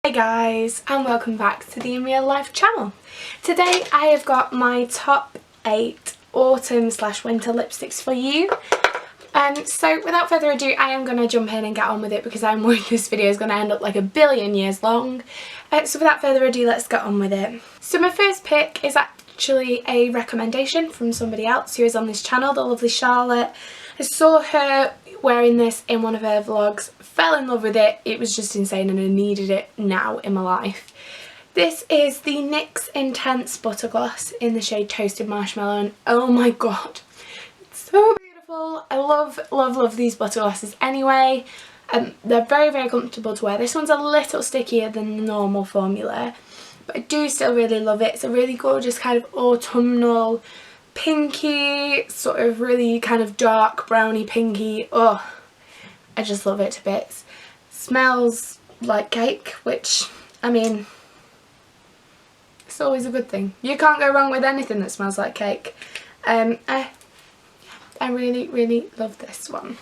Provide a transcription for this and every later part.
Hey guys, and welcome back to the In Real Life channel. Today I have got my top 8 autumn/winter lipsticks for you. So without further ado, I am going to jump in and get on with it because I'm worried this video is going to end up like a billion years long. So without further ado, let's get on with it. So my first pick is actually a recommendation from somebody else who is on this channel, the lovely Charlotte. I saw her wearing this in one of her vlogs, fell in love with it. It was just insane and I needed it now in my life. This is the NYX Intense Butter Gloss in the shade Toasted Marshmallow, and oh my god, it's so beautiful. I love these butter glosses anyway. They're very comfortable to wear. This one's a little stickier than the normal formula, but I do still really love it. It's a really gorgeous kind of autumnal pinky, sort of really kind of dark browny pinky. Oh, I just love it to bits. Smells like cake, which, I mean, it's always a good thing. You can't go wrong with anything that smells like cake. I really love this one.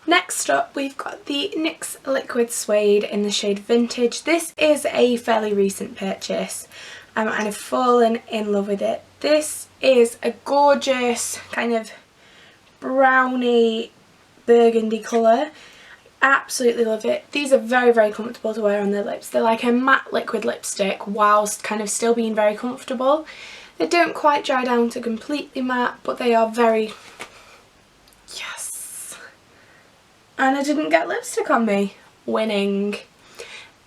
Next up, we've got the NYX Liquid Suede in the shade Vintage. This is a fairly recent purchase, and I've fallen in love with it. This is a gorgeous kind of browny burgundy colour. Absolutely love it. These are very comfortable to wear on the lips. They're like a matte liquid lipstick whilst kind of still being very comfortable. They don't quite dry down to completely matte, but they are very... Yes! And I didn't get lipstick on me. Winning.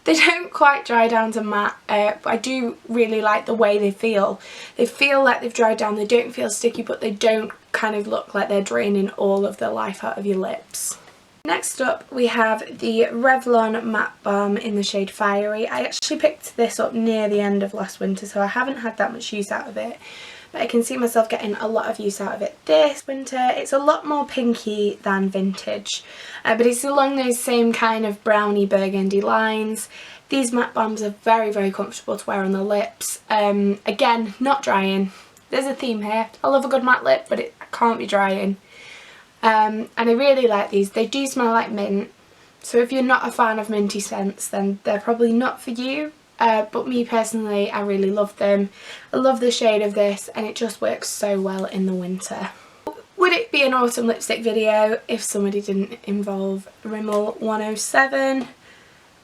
They don't quite dry down to matte, but I do really like the way they feel. They feel like they've dried down, they don't feel sticky, but they don't kind of look like they're draining all of the life out of your lips. Next up, we have the Revlon Matte Balm in the shade Fiery. I actually picked this up near the end of last winter, so I haven't had that much use out of it, but I can see myself getting a lot of use out of it this winter. It's a lot more pinky than Vintage, but it's along those same kind of browny burgundy lines. These matte balms are very comfortable to wear on the lips. Again, not drying. There's a theme here. I love a good matte lip, but it can't be drying. And I really like these. They do smell like mint, so if you're not a fan of minty scents, then they're probably not for you. But me personally, I really love them. I love the shade of this, and it just works so well in the winter. Would it be an autumn lipstick video if somebody didn't involve Rimmel 107?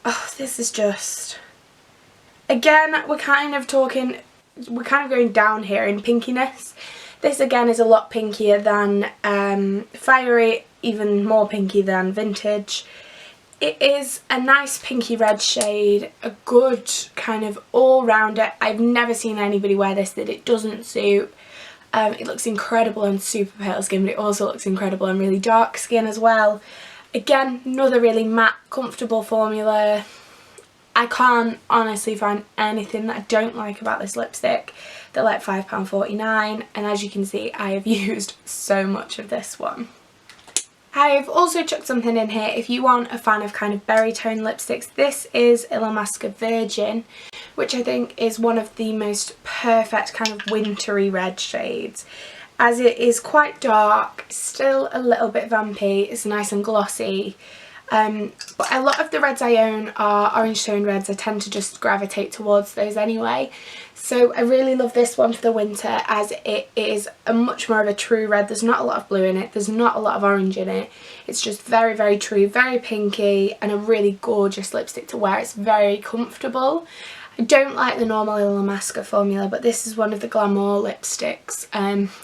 Oh, this is just... Again, we're kind of going down here in pinkiness. This again is a lot pinkier than Fiery, even more pinky than Vintage. It is a nice pinky red shade, a good kind of all-rounder. I've never seen anybody wear this that it doesn't suit. It looks incredible on super pale skin, but it also looks incredible on really dark skin as well. Again, another really matte, comfortable formula. I can't honestly find anything that I don't like about this lipstick. They're like £5.49, and as you can see, I have used so much of this one. I've also chucked something in here if you want a fan of kind of berry tone lipsticks. This is Illamasqua Virgin, which I think is one of the most perfect kind of wintry red shades, as it is quite dark, still a little bit vampy, it's nice and glossy. But a lot of the reds I own are orange toned reds. I tend to just gravitate towards those anyway. So I really love this one for the winter, as it is a much more of a true red. There's not a lot of blue in it, there's not a lot of orange in it. It's just very true, very pinky, and a really gorgeous lipstick to wear. It's very comfortable. I don't like the normal Illamasqua formula, but this is one of the Glamour lipsticks,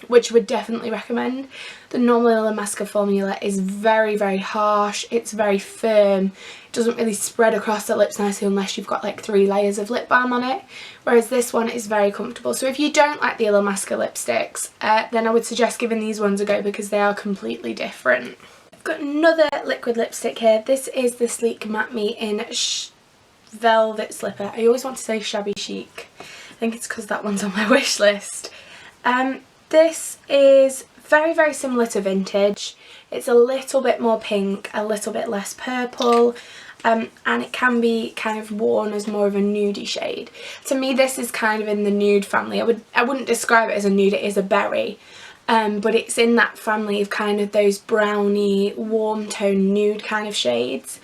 which I would definitely recommend. The normal Illamasqua formula is very harsh, it's very firm, it doesn't really spread across the lips nicely unless you've got like 3 layers of lip balm on it, whereas this one is very comfortable. So if you don't like the Illamasqua lipsticks, then I would suggest giving these ones a go because they are completely different. I've got another liquid lipstick here. This is the Sleek Matte Me in Velvet Slipper. I always want to say Shabby Chic. I think it's because that one's on my wish list. This is very similar to Vintage. It's a little bit more pink, a little bit less purple, and it can be kind of worn as more of a nudie shade. To me, this is kind of in the nude family. I wouldn't describe it as a nude, it is a berry. But it's in that family of kind of those browny, warm tone nude kind of shades.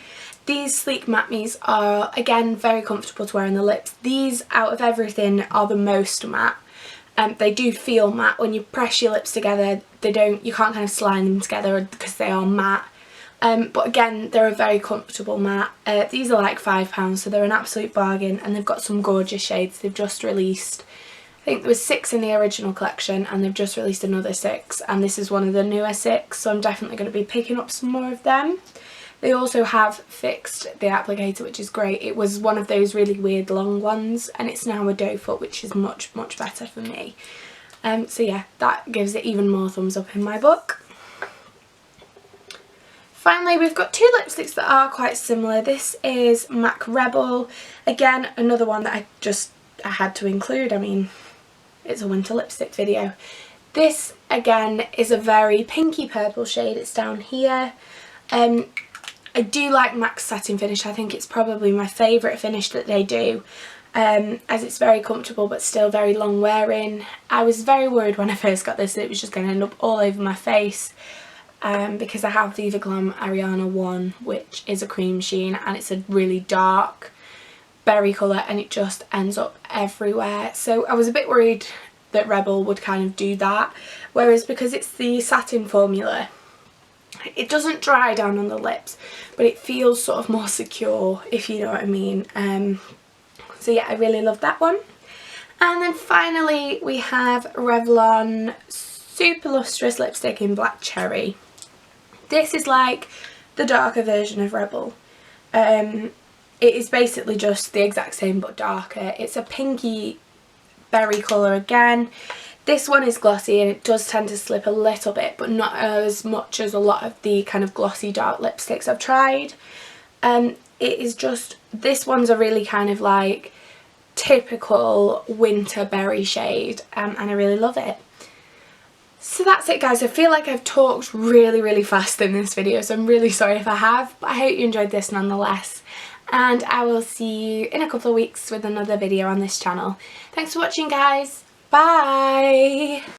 These Sleek Matte Me's are, again, very comfortable to wear on the lips. These, out of everything, are the most matte. They do feel matte. When you press your lips together, you can't kind of slime them together because they are matte. But again, they're a very comfortable matte. These are like £5, so they're an absolute bargain, and they've got some gorgeous shades. They've just released, I think there was 6 in the original collection, and they've just released another 6, and this is one of the newer 6, so I'm definitely going to be picking up some more of them. They also have fixed the applicator, which is great. It was one of those really weird long ones, and it's now a doe foot, which is much, much better for me. So yeah, that gives it even more thumbs up in my book. Finally, we've got 2 lipsticks that are quite similar. This is MAC Rebel. Again, another one that I had to include. I mean, it's a winter lipstick video. This, again, is a very pinky purple shade. It's down here. I do like MAC's satin finish. I think it's probably my favourite finish that they do, as it's very comfortable but still very long wearing. I was very worried when I first got this that it was just going to end up all over my face. Because I have the Viva Glam Ariana 1, which is a cream sheen, and it's a really dark berry colour, and it just ends up everywhere. So I was a bit worried that Rebel would kind of do that, whereas because it's the satin formula, it doesn't dry down on the lips, but it feels sort of more secure, if you know what I mean. So yeah, I really love that one. And then finally we have Revlon Super Lustrous Lipstick in Black Cherry. This is like the darker version of Rebel. It is basically just the exact same but darker. It's a pinky berry colour again. This one is glossy and it does tend to slip a little bit, but not as much as a lot of the kind of glossy dark lipsticks I've tried. It is just, this one's a really kind of like typical winter berry shade, and I really love it. So that's it, guys. I feel like I've talked really fast in this video, so I'm really sorry if I have, but I hope you enjoyed this nonetheless, and I will see you in a couple of weeks with another video on this channel. Thanks for watching, guys. Bye!